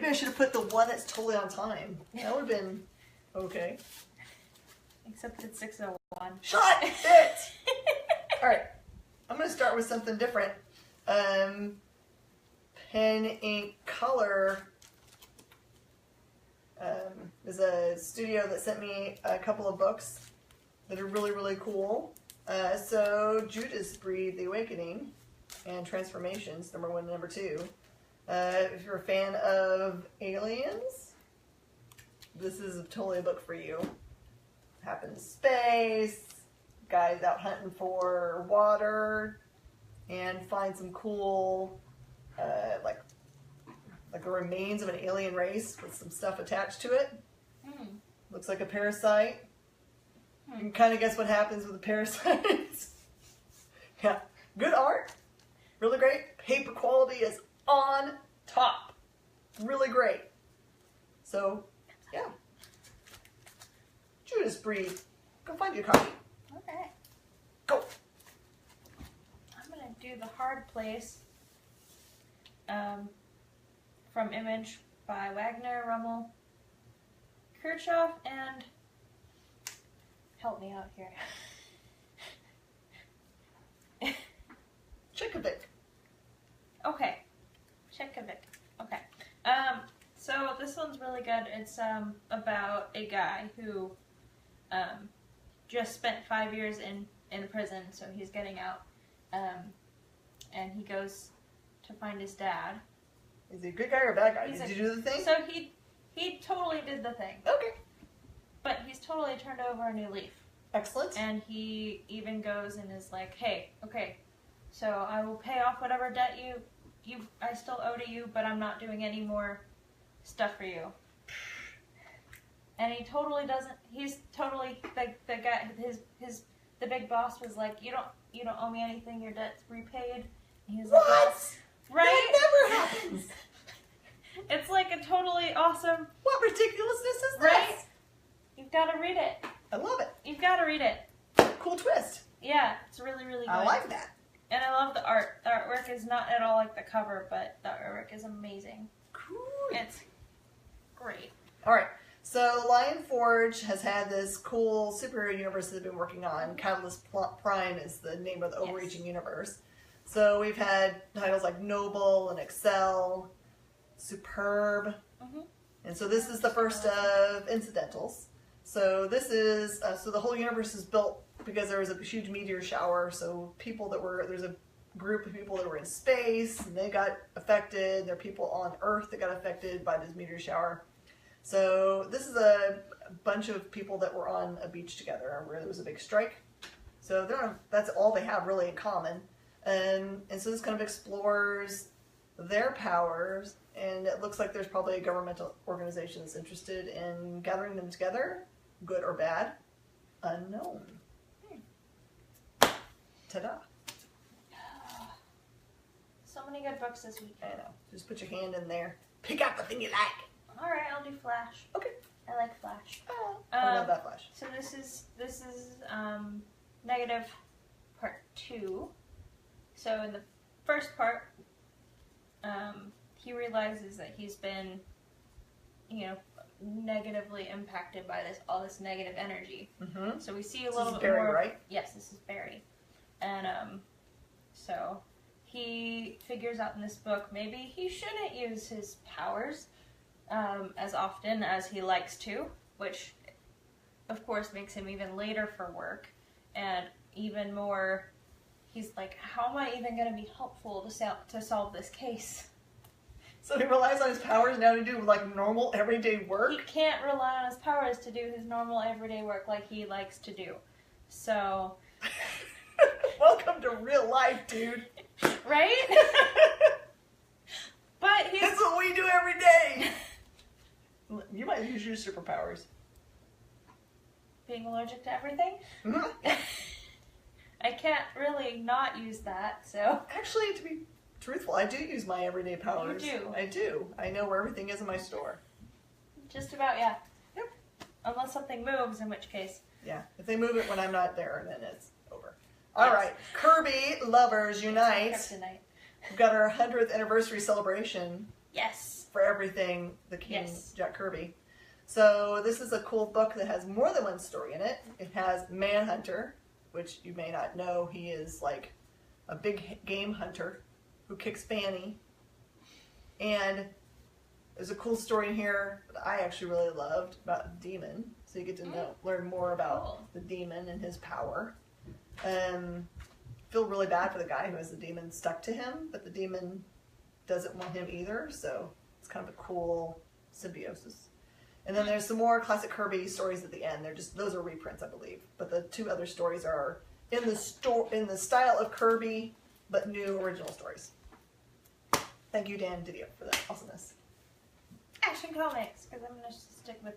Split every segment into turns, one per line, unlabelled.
maybe I should have put the one that's totally on time. That would have been okay.
Except it's 6:01.
Shut it! Alright, I'm going to start with something different. Pen Ink Color is a studio that sent me a couple of books that are really, really cool. So Judas Breathe, The Awakening, and Transformations, number 1 and number 2. If you're a fan of aliens, this is totally a book for you. Happens in space, guys out hunting for water, and find some cool, like the remains of an alien race with some stuff attached to it. Looks like a parasite. You can kind of guess what happens with the parasites. Yeah, good art, really great. Paper quality is on top, really great. So, yeah. Judas Breathe. Go find your copy.
Okay.
Go.
I'm going to do The Hard Place from Image by Wagner, Rummel, Kirchhoff, and help me out here.
Chikovic.
Okay. Chikovic. Okay. So this one's really good. It's about a guy who just spent 5 years in prison, so he's getting out, and he goes to find his dad.
Is he a good guy or a bad guy? Did you do the thing?
So he totally did the thing.
Okay.
But he's totally turned over a new leaf.
Excellent.
And he even goes and is like, hey, okay, so I will pay off whatever debt I still owe to you, but I'm not doing any more stuff for you. And he totally doesn't. He's totally the guy. The big boss was like, you don't owe me anything. Your debt's repaid. And he's
what?
Like, right?
That never happens.
It's like a totally awesome.
What ridiculousness is this?
Right? You've got to read it.
I love it.
You've got to read it.
Cool twist.
Yeah, it's really, really good.
I like that.
And I love the art. The artwork is not at all like the cover, but the artwork is amazing.
Cool.
It's great.
All right. So Lion Forge has had this cool superhero universe that they've been working on. Catalyst Prime is the name of the overreaching universe. So we've had titles like Noble and Excel, Superb. And so this is the first of incidentals. So this is, so the whole universe is built because there was a huge meteor shower. So there's a group of people that were in space and they got affected. There are people on Earth that got affected by this meteor shower. So this is a bunch of people that were on a beach together where there was a big strike. So that's all they have really in common. And so this kind of explores their powers, and it looks like there's probably a governmental organization that's interested in gathering them together, good or bad, unknown. Ta-da.
So many good books this week.
I know. Just put your hand in there. Pick out the thing you like.
Alright, I'll do Flash.
Okay.
I like Flash.
Oh, I love that Flash.
So this is negative part 2. So in the first part, he realizes that he's been, negatively impacted by all this negative energy. So we see a little bit
Barry,
more.
Right?
Yes, this is Barry, and so he figures out in this book maybe he shouldn't use his powers as often as he likes to, which of course makes him even later for work, and even more. He's like, how am I even going to be helpful to solve this case?
So he relies on his powers now to do like normal everyday work?
He can't rely on his powers to do his normal everyday work like he likes to do. So...
Welcome to real life, dude.
Right? But he's...
That's what we do every day. You might use your superpowers.
Being allergic to everything?
Mm-hmm.
I can't really not use that, so...
Actually, to be truthful, I do use my everyday powers.
You do?
I do. I know where everything is in my store.
Just about, yeah.
Yep.
Unless something moves, in which case...
Yeah. If they move it when I'm not there, then it's over. All right. Kirby Lovers Unite.
Kryptonite.
We've got our 100th anniversary celebration.
Yes.
for everything the King
Yes.
Jack Kirby. So this is a cool book that has more than one story in it. It has Manhunter, which you may not know. He is like a big game hunter who kicks Fanny. And there's a cool story in here that I actually really loved about the demon. So you get to learn more about the demon and his power. Feel really bad for the guy who has the demon stuck to him, but the demon doesn't want him either. So it's kind of a cool symbiosis. And then there's some more classic Kirby stories at the end. Those are reprints, I believe. But the two other stories are in the style of Kirby, but new original stories. Thank you, Dan Didio, for that awesomeness.
Action Comics, because I'm going to stick with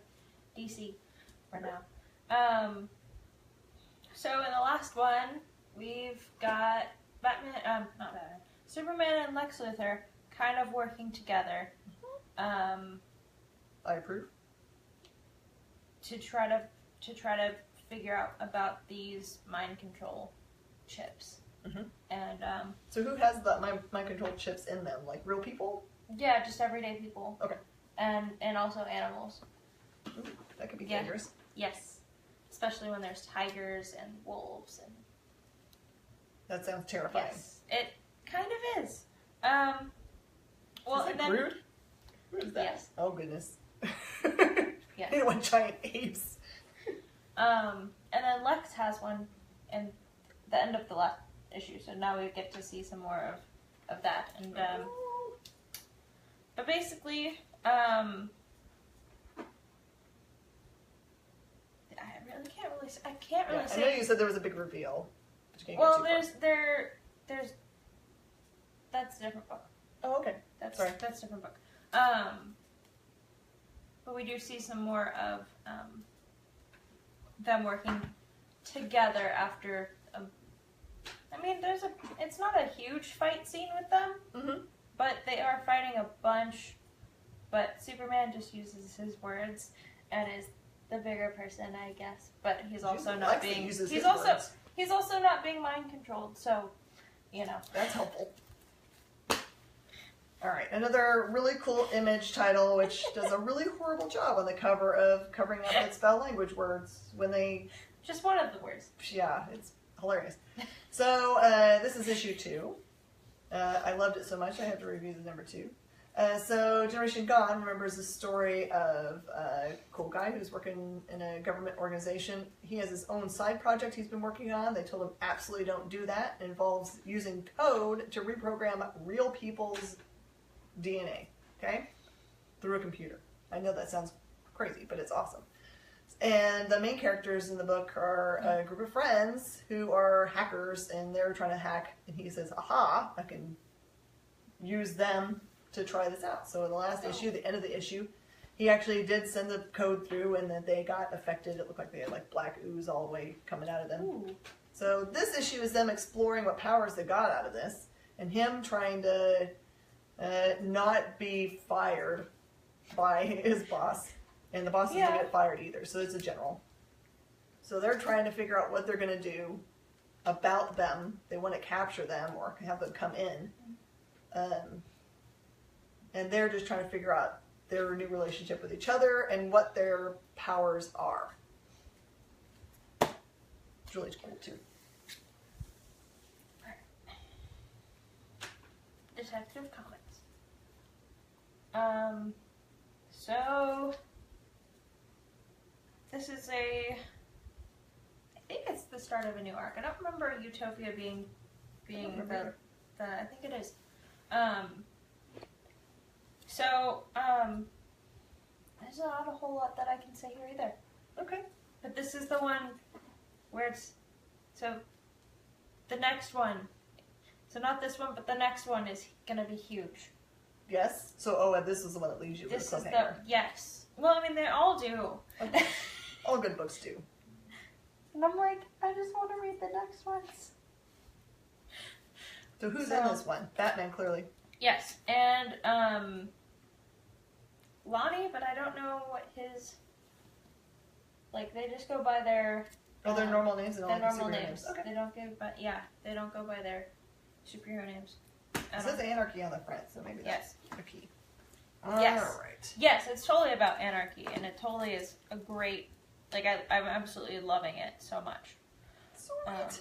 DC for now. So in the last one, we've got not Batman, Superman and Lex Luthor kind of working together.
I approve.
To try to figure out about these mind control chips.
Mm-hmm.
And
so who has the mind control chips in them? Like real people?
yeah, just everyday people.
Okay.
And also animals.
Ooh, that could be dangerous.
Yes. Especially when there's tigers and wolves and
That sounds terrifying.
yes. It kind of is. Well,
is that
and then
Groot? What is that?
Yes.
Oh goodness.
Yes.
They want giant apes.
And then Lex has one in the end of the last issue, so now we get to see some more of that. And but basically, I can't really say.
I know you said there was a big reveal. But you can't
Well,
get too
there's that's a different book.
far. Oh, okay.
That's
Sorry.
a different book. But we do see some more of them working together after. I mean, it's not a huge fight scene with them,
Mm-hmm.
but they are fighting a bunch. But Superman just uses his words and is the bigger person, I guess. But he's also not being. He's also not being mind controlled. So, you know,
that's helpful. All right, another really cool image title, which does a really horrible job on the cover of covering up its foul language words when they.
just one of the words.
Yeah, it's hilarious. So this is issue 2. I loved it so much I have to review the number 2. So Generation Gone remembers the story of a cool guy who's working in a government organization. He has his own side project he's been working on. They told him absolutely don't do that. It involves using code to reprogram real people's DNA, okay, through a computer. I know that sounds crazy, but it's awesome. And the main characters in the book are a group of friends who are hackers, and they're trying to hack, and he says, aha, I can use them to try this out. So in the last issue, the end of the issue, he actually did send the code through, and then they got affected. It looked like they had like black ooze all the way coming out of them.
Ooh.
So this issue is them exploring what powers they got out of this, and him trying to not be fired by his boss. And the boss doesn't get fired either, so it's a general. So they're trying to figure out what they're going to do about them. They want to capture them or have them come in. And they're just trying to figure out their new relationship with each other and what their powers are. It's really cool, too.
Detective Comics. So this is I think it's the start of a new arc. I don't remember Utopia being I think it is. There's not a whole lot that I can say here either.
Okay.
But this is the one where so the next one. So not this one, but the next one is gonna be huge.
Yes? So, this is the one that leaves you with
This
a
is
cliffhanger.
yes. Well, I mean, they all do.
Okay. All good books do.
And I'm like, I just want to read the next ones.
So who's in this one? Batman, clearly.
Yes, and Lonnie, but I don't know what his. Like they just go by their.
Their normal names and all
their
the
normal
superhero
names.
Okay.
They don't go by they don't go by their superhero names.
It says Anarchy on the front, so maybe that's
Yes.
a key.
Yes.
All right.
Yes, it's totally about anarchy, and it totally is a great, like, I'm absolutely loving it so much.
Sweet.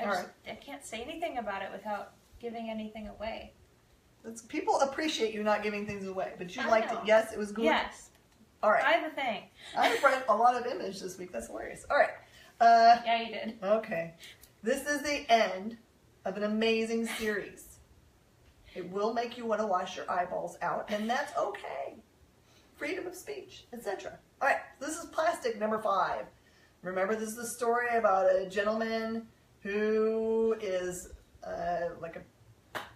I can't say anything about it without giving anything away.
People appreciate you not giving things away, but you
I
liked
know.
it. Yes, it was good.
Yes.
All right.
Buy the thing.
I read a lot of Image this week. That's hilarious. All right.
Yeah, you did.
Okay. This is the end of an amazing series. It will make you want to wash your eyeballs out, and that's okay. Freedom of speech, etc. All right. This is Plastic number 5. Remember, this is the story about a gentleman who is like a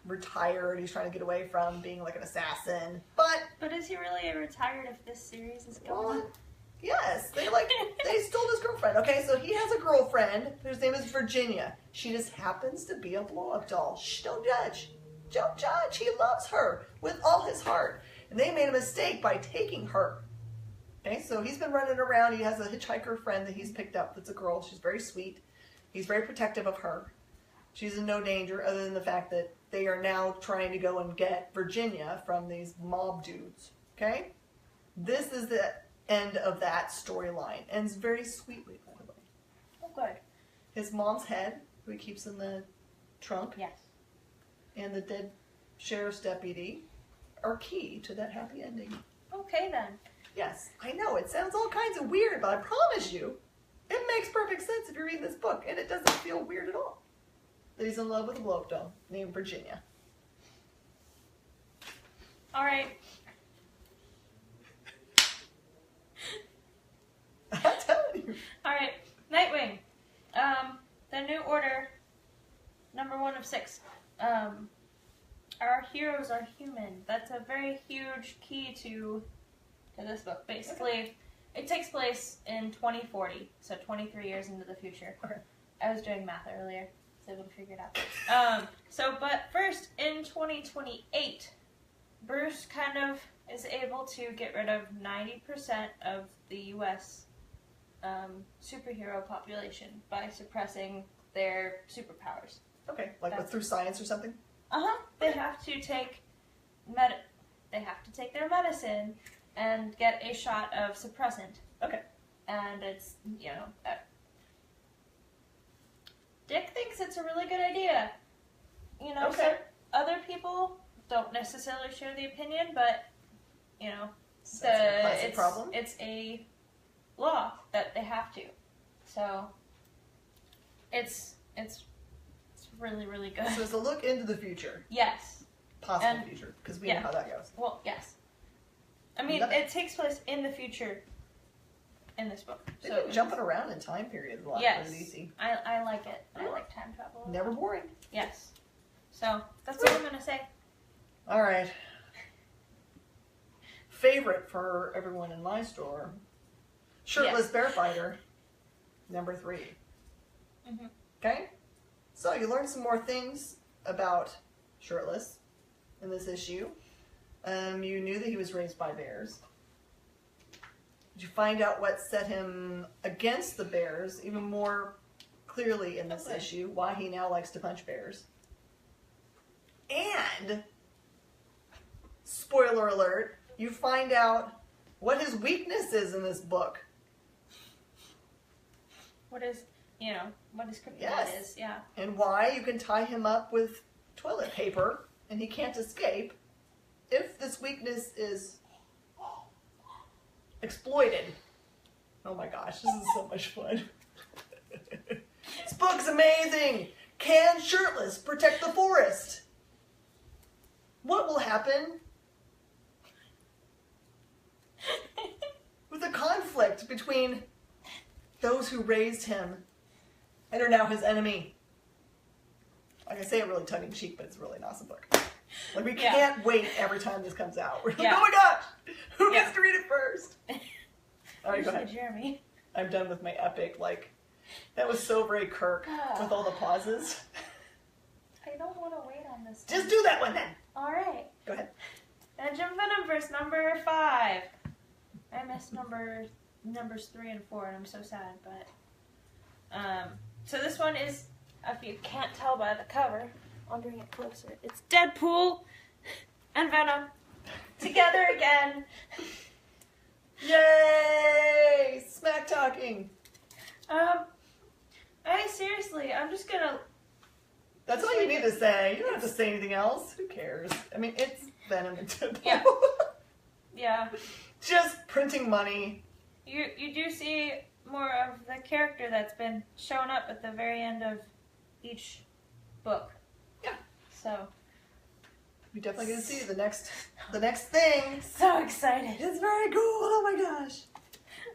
retired. He's trying to get away from being like an assassin,
But is he really retired if this series is going?
well, yes, they stole his girlfriend. Okay, so he has a girlfriend whose name is Virginia. She just happens to be a blow-up doll. Shh, don't judge. Don't judge. He loves her with all his heart, and they made a mistake by taking her. Okay, so he's been running around. He has a hitchhiker friend that he's picked up that's a girl. She's very sweet. He's very protective of her. She's in no danger other than the fact that they are now trying to go and get Virginia from these mob dudes. Okay? This is the end of that storyline. Ends very sweetly, by the way.
Oh, good.
His mom's head, who he keeps in the trunk,
Yes.
and the dead sheriff's deputy are key to that happy ending.
Okay, then.
Yes, I know, it sounds all kinds of weird, but I promise you, it makes perfect sense if you read this book, and it doesn't feel weird at all. That he's in love with a blow-up doll named Virginia.
All right.
I'm telling you.
All right. Nightwing. The New Order, number 1 of 6. Our heroes are human. That's a very huge key to this book. Basically, it takes place in 2040, so 23 years into the future.
Okay.
I was doing math earlier, so able to figure it out. But first, in 2028, Bruce kind of is able to get rid of 90% of the U.S. Superhero population by suppressing their superpowers.
Okay, like through science or something?
They have to take their medicine and get a shot of suppressant.
Okay.
And it's, Dick thinks it's a really good idea.
Okay.
So other people don't necessarily share the opinion, but,
So that's a classic problem.
It's a law that they have to. So it's really, really good.
So it's a look into the future.
Yes.
Possible future, because we know how that goes.
Well, yes. I mean, it takes place in the future in this book.
They've been jumping around in time periods a lot.
Yes.
For DC.
I like it. I like time travel.
Never boring.
Yes. So, that's what I'm going to say.
All right. Favorite for everyone in my store, Shirtless Bear Fighter, number 3.
Mm-hmm.
Okay? So you learned some more things about Shirtless in this issue. You knew that he was raised by bears. Did you find out what set him against the bears even more clearly in this issue? Why he now likes to punch bears. And, spoiler alert, you find out what his weakness is in this book.
What is kryptonite is, yeah.
And why you can tie him up with toilet paper and he can't escape if this weakness is exploited. Oh my gosh, this is so much fun. This book's amazing! Can Shirtless protect the forest? What will happen with the conflict between those who raised him and are now his enemy? Like I say it really tongue-in-cheek, but it's really an awesome book. Like, we can't wait every time this comes out. We're like, oh my gosh! Who gets to read it first? All right, go ahead.
Jeremy.
I'm done with my epic, that was so very Kirk with all the pauses.
I don't want to wait on this.
Just do that one then.
All right.
Go ahead.
Dungeon Venomverse number 5. I missed numbers 3 and 4, and I'm so sad, but... So this one is, if you can't tell by the cover, I'll bring it closer. It's Deadpool and Venom together again.
Yay! Smack talking.
Seriously, I'm just gonna.
That's all you need to say. You don't have to say anything else. Who cares? I mean, it's Venom and Tipple.
Yeah. Yeah.
Just printing money.
You do see more of the character that's been shown up at the very end of each book.
Yeah.
So.
We definitely gonna see the next thing.
So excited.
It's very cool. Oh my gosh.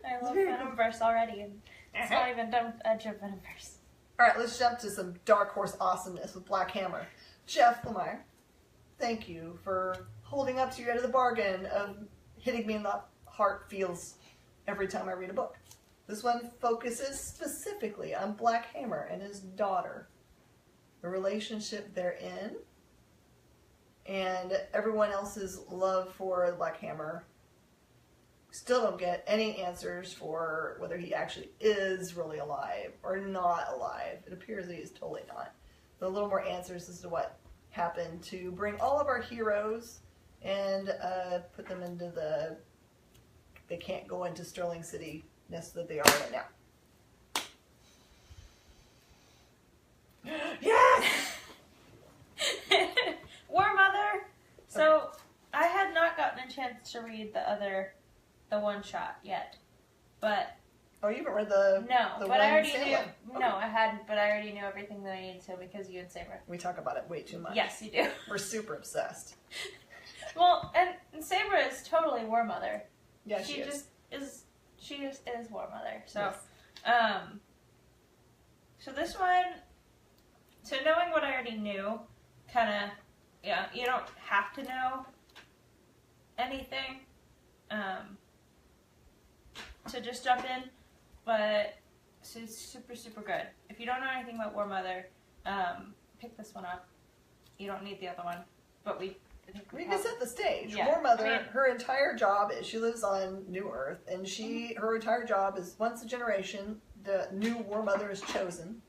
I love Venomverse already, and it's not even done with Edge of Venomverse.
All right, let's jump to some Dark Horse awesomeness with Black Hammer. Jeff Lemire, thank you for holding up to your end of the bargain of hitting me in the heart feels every time I read a book. This one focuses specifically on Black Hammer and his daughter, the relationship they're in, and everyone else's love for Black Hammer. Still don't get any answers for whether he actually is really alive or not alive. It appears that he's totally not. But a little more answers as to what happened to bring all of our heroes and put them into they can't go into Sterling City nest that they are right now. Yes!
War Mother! So, I had not gotten a chance to read the one shot yet, but
Oh, you haven't read the
but
one
I already
Salem.
knew.
Okay.
No, I hadn't, but I already knew everything that I needed to because you and Saber.
We talk about it way too much.
Yes, you do.
We're super obsessed.
Well, and Saber is totally War Mother.
Yeah,
she
she is.
just is. She just is War Mother. So,
Yes.
So this one. So knowing what I already knew, kind of, yeah, you don't have to know anything. To just jump in, but it's super, super good. If you don't know anything about War Mother, pick this one up. You don't need the other one, but we
can set the stage.
Yeah.
War Mother,
I mean,
her entire job is she lives on New Earth, and her entire job is once a generation, the new War Mother is chosen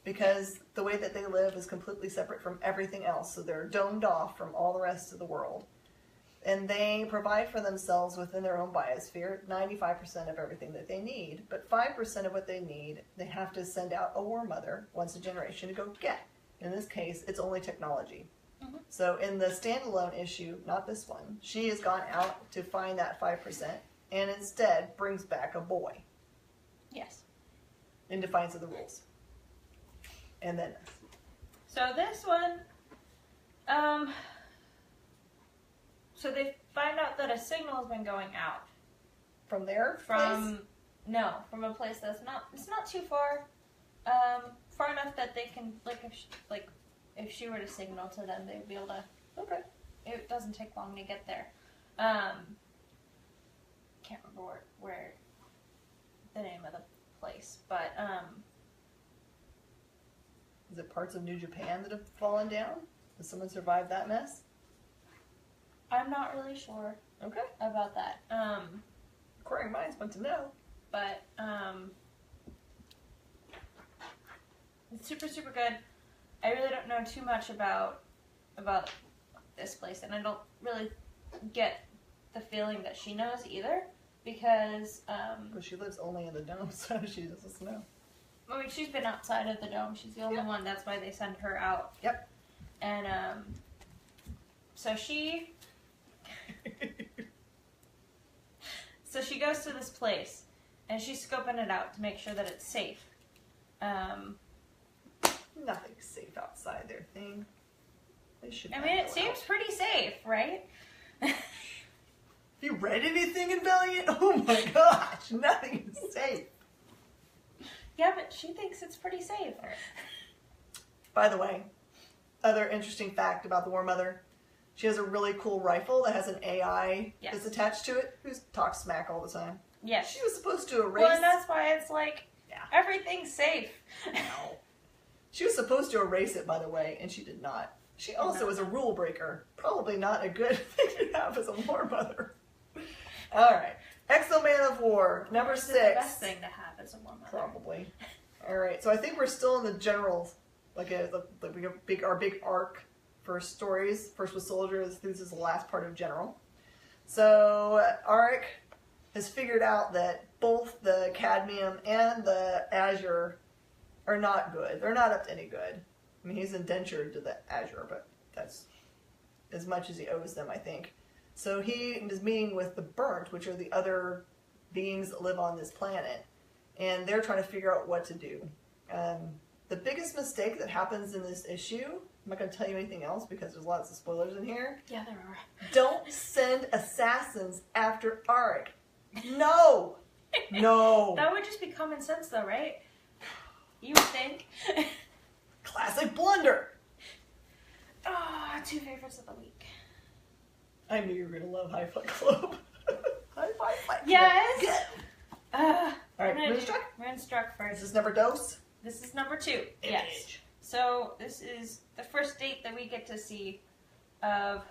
because the way that they live is completely separate from everything else. So they're domed off from all the rest of the world. And they provide for themselves within their own biosphere 95% of everything that they need. But 5% of what they need, they have to send out a War Mother once a generation to go get. In this case, it's only technology.
Mm-hmm.
So in the standalone issue, not this one, she has gone out to find that 5% and instead brings back a boy.
Yes.
In defiance of the rules. And then
So this one, so they find out that a signal has been going out
from their
from a place that's not too far, far enough that they can if she were to signal to them, they'd be able to.
Okay.
It doesn't take long to get there. Can't remember where the name of the place, but
Is it parts of New Japan that have fallen down? Has someone survived that mess?
I'm not really sure
Okay.
about that.
Inquiring minds want to know.
But it's super, super good. I really don't know too much about this place, and I don't really get the feeling that she knows either, because
But she lives only in the dome, so she doesn't know.
I mean, she's been outside of the dome. She's the only one. That's why they send her out.
Yep.
And so she goes to this place, and she's scoping it out to make sure that it's safe.
Nothing's safe outside their thing. They should.
I mean, it seems pretty safe, right?
You read anything in Valiant? Oh my gosh, nothing is safe.
Yeah, but she thinks it's pretty safe.
By the way, other interesting fact about the War Mother, she has a really cool rifle that has an AI that's attached to it who talks smack all the time.
Yes.
She was supposed to erase...
Well, and that's why it's like, everything's safe.
No. She was supposed to erase it, by the way, and she did not. She also is a rule breaker. Probably not a good thing to have as a War Mother. All right. Exo-Man of War, number 6.
The best thing to have as a War Mother.
Probably. All right. So I think we're still in the general, our big arc for stories. First was Soldiers. This is the last part of General. So Arik has figured out that both the cadmium and the azure are not good. They're not up to any good. I mean, he's indentured to the azure, but that's as much as he owes them, I think. So he is meeting with the burnt, which are the other beings that live on this planet, and they're trying to figure out what to do. The biggest mistake that happens in this issue, I'm not going to tell you anything else because there's lots of spoilers in here.
Yeah, there are.
Don't send assassins after Arik. No! No!
That would just be common sense though, right? You would think.
Classic blunder!
Oh, 2 favorites of the week.
I knew you were going to love High Fight Club. High Fight Club.
Yes!
Good. Alright, Moonstruck?
Moonstruck first.
This is number dose?
This is number 2.
Image.
Yes. So this is the first date that we get to see of.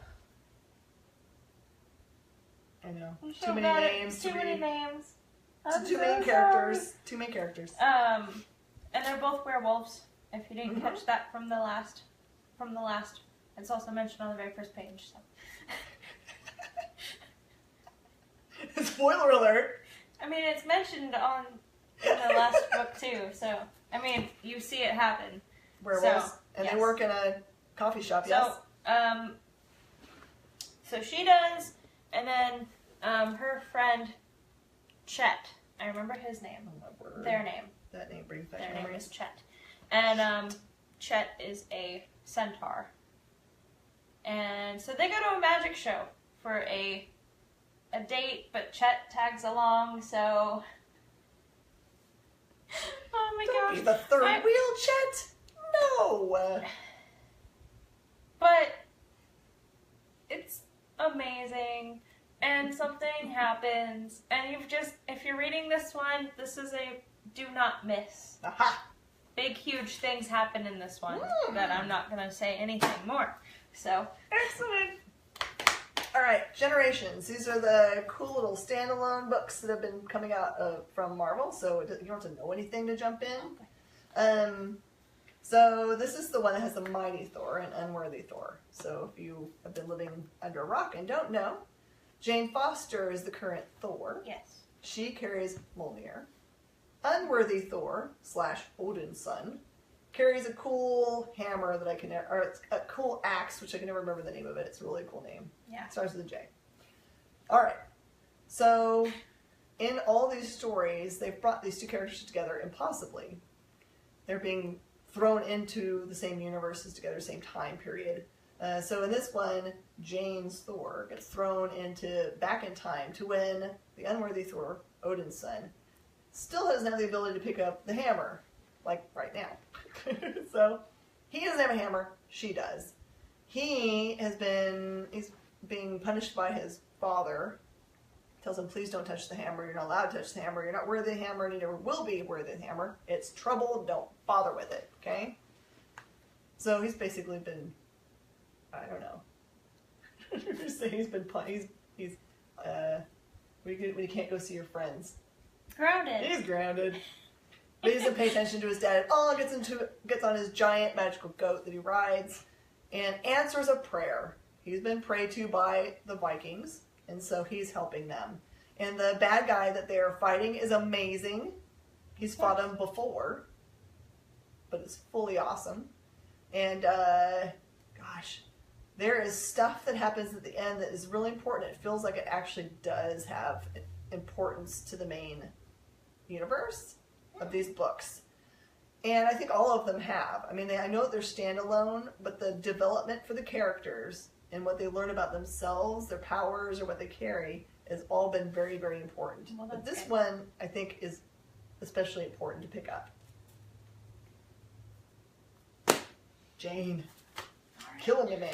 I know.
I'm
Too many names.
Too many names.
Two main characters. Two main characters.
And they're both werewolves. If you didn't catch that from the last, it's also mentioned on the very first page. So.
Spoiler alert.
I mean, it's mentioned in the last book too. So I mean, you see it happen.
Werewolves.
So,
and
yes.
they work in a coffee shop, yes?
So she does, and then her friend Chet. I remember his name.
Oh,
their name.
That name brings back
Their name
memories.
is Chet. And Chet is a centaur. And so they go to a magic show for a date, but Chet tags along, so... Oh my
Don't
gosh.
be the third wheel, Chet! No!
But it's amazing, and something happens, and if you're reading this one, this is a do not miss.
Aha!
Big, huge things happen in this one that I'm not going to say anything more. So,
Excellent! Alright, Generations. These are the cool little standalone books that have been coming out from Marvel, so you don't have to know anything to jump in. So this is the one that has the Mighty Thor and Unworthy Thor. So if you have been living under a rock and don't know, Jane Foster is the current Thor.
yes.
She carries Mjolnir. Unworthy Thor / Odin's son carries a cool hammer that or it's a cool axe, which I can never remember the name of it. It's a really cool name.
Yeah.
It starts with a J. All right. So in all these stories, they've brought these two characters together impossibly. They're being thrown into the same universes together, same time period. So in this one, Jane's Thor gets thrown back in time to when the unworthy Thor, Odin's son, still doesn't have the ability to pick up the hammer, like right now. So he doesn't have a hammer, she does. He's being punished by his father. Tells him, please don't touch the hammer, you're not allowed to touch the hammer, you're not worthy of the hammer, and you never will be worthy of the hammer. It's trouble, don't bother with it, okay? So he's basically been, I don't know. He's been, when you can't go see your friends.
Grounded.
He's grounded. But he doesn't pay attention to his dad at all, gets on his giant magical goat that he rides, and answers a prayer. He's been prayed to by the Vikings, and so he's helping them. And the bad guy that they're fighting is amazing. He's fought him before, but it's fully awesome. And, gosh, there is stuff that happens at the end that is really important. It feels like it actually does have importance to the main universe of these books. And I think all of them have. I mean, I know they're standalone, but the development for the characters and what they learn about themselves, their powers, or what they carry, has all been very, very important.
Well,
but this
good.
one, I think, is especially important to pick up. Jane.
Right.
Killing a man.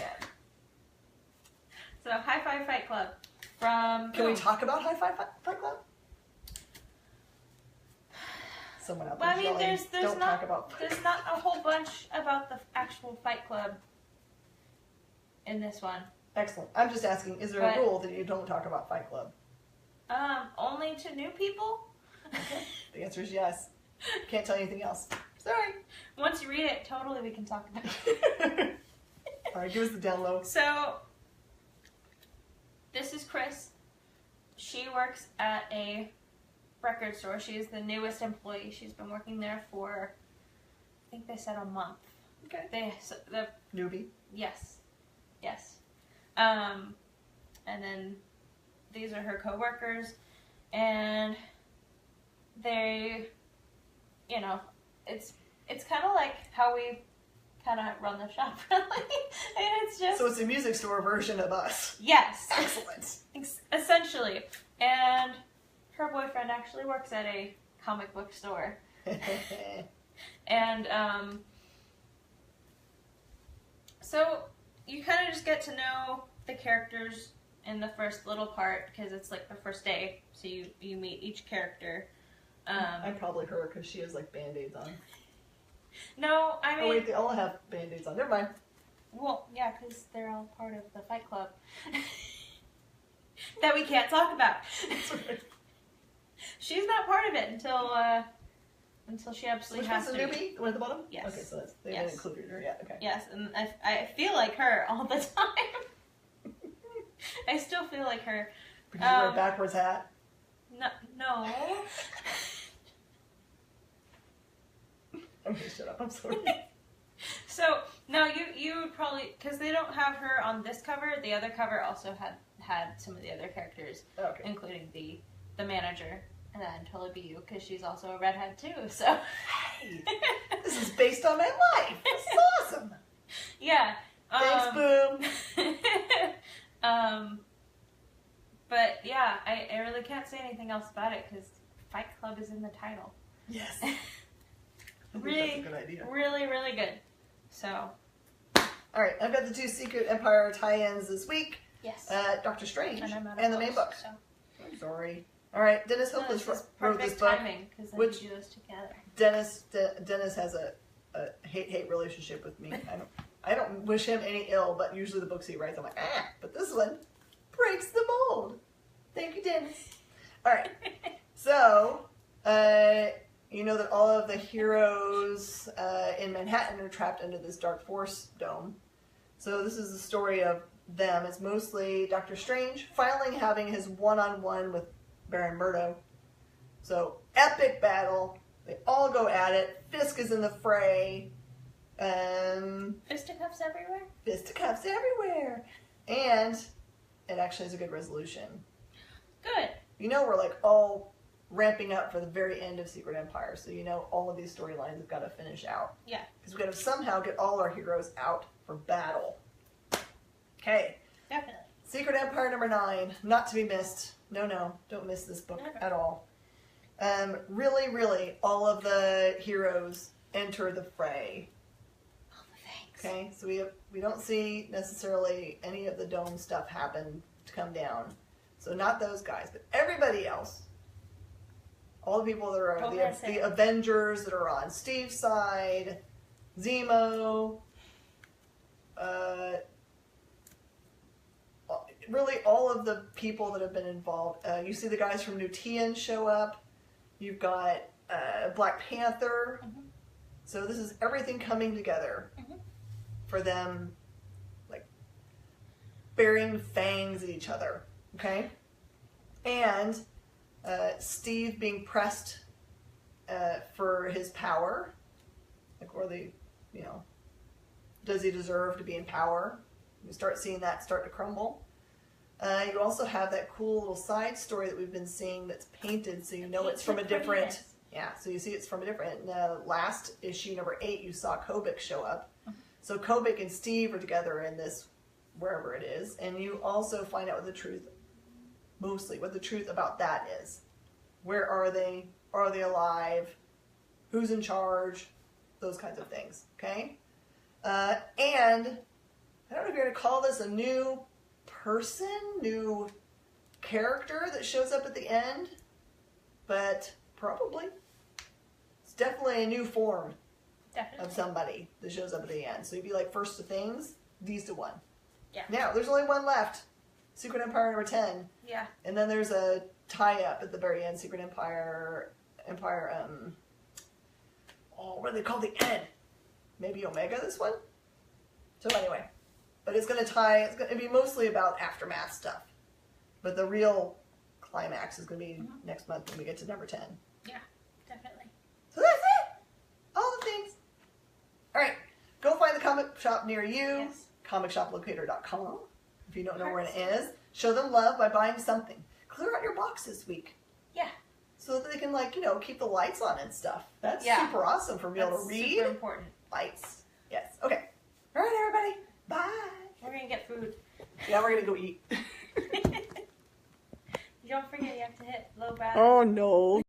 So, High Five Fight Club from...
Can we talk about High Five Fight Club? Someone out there
Well, I mean,
yelling,
there's
don't
not
talk about...
there's not a whole bunch about the actual Fight Club in this one.
Excellent. I'm just asking, is there a rule that you don't talk about Fight Club?
Only to new people?
Okay. The answer is yes. Can't tell you anything else. Sorry.
Once you read it, totally we can talk about it.
All right, give us the download.
So, this is Chris. she works at a record store. She's the newest employee. She's been working there for, I think they said a month.
Okay.
The
Newbie.
Yes. And then these are her coworkers, and they, you know, it's kind of like how we kind of run the shop, really. And it's just...
So it's a music store version of us.
Yes.
Excellent.
Essentially. And her boyfriend actually works at a comic book store. And, so you kind of just get to know the characters in the first little part, because it's like the first day, so you meet each character.
I probably her, because she has like band-aids on.
No, I mean...
Oh wait, they all have band-aids on. Never mind.
Well, yeah, because they're all part of the Fight Club. That we can't talk about. She's not part of it until she absolutely has to.
Which one's the newbie? The one at the bottom?
Yes.
Okay, so they didn't include her yet. Okay.
Yes, and I feel like her all the time. I still feel like her.
Because you wear a backwards hat?
No.
Okay, shut up. I'm sorry.
So, no, you would probably... Because they don't have her on this cover. The other cover also had some of the other characters,
Okay.
including the manager. And that'd totally be you, because she's also a redhead, too, so...
Hey, this is based on my life. This is awesome.
Yeah.
Thanks, Boom.
But, yeah, I really can't say anything else about it, because Fight Club is in the title.
Yes.
Really,
that's a good idea.
really, really good. So.
All right, I've got the 2 Secret Empire tie-ins this week.
Yes.
Doctor Strange
and
the main book.
So.
I'm sorry. All right, Dennis Hopeless wrote this book.
Timing, because then
which
you do those together.
Dennis has a hate relationship with me. I don't wish him any ill, but usually the books he writes, I'm like, but this one breaks the mold. Thank you, Dennis. All right, so you know that all of the heroes in Manhattan are trapped under this dark force dome. So this is the story of them. It's mostly Doctor Strange finally having his one-on-one with Baron Murdo. So epic battle. They all go at it. Fisk is in the fray.
Fisticuffs everywhere?
Fisticuffs everywhere. And it actually has a good resolution.
Good.
You know we're like all ramping up for the very end of Secret Empire, so you know all of these storylines have got to finish out.
Yeah.
Because we've got to somehow get all our heroes out for battle. Okay.
Definitely.
Secret Empire number 9, not to be missed. No, don't miss this book at all. Really, all of the heroes enter the fray.
All the things.
Okay, so we don't see necessarily any of the dome stuff happen to come down. So not those guys, but everybody else. All the people that are the Avengers that are on Steve's side, Zemo, really all of the people that have been involved. You see the guys from Nutian show up. You've got Black Panther.
Mm-hmm.
So this is everything coming together for them, like burying fangs at each other. Okay, and Steve being pressed for his power, like, or does he deserve to be in power? You start seeing that start to crumble. You also have that cool little side story that we've been seeing that's painted, so you know it's from a different. Yeah, so you see it's from a different. In the last issue, number 8, you saw Kobik show up. So Kobik and Steve are together in this, wherever it is, and you also find out what the truth, mostly what the truth about that is. Where are they? Are they alive? Who's in charge? Those kinds of things. Okay, and I don't know if you're going to call this a new person, new character that shows up at the end, but probably. It's definitely a new form of somebody that shows up at the end. So you'd be like, first to things, these to one.
Yeah.
Now, there's only one left. Secret Empire number 10.
Yeah.
And then there's a tie-up at the very end, Secret Empire, what do they call the end? Maybe Omega, this one? So anyway, but it's going to be mostly about Aftermath stuff. But the real climax is going to be next month when we get to number 10.
Yeah, definitely.
So that's it. All the things. All right. Go find the comic shop near you.
Yes.
ComicShopLocator.com. If you don't know where it is, show them love by buying something. Clear out your box this week.
Yeah.
So that they can, like, you know, keep the lights on and stuff. That's
Yeah.
super awesome for me able to read.
Super important.
Lights. Yes. Okay. All right, everybody. Bye.
We're going to get food.
Yeah, we're going to go eat.
Don't forget you have to hit low battery.
Oh, no.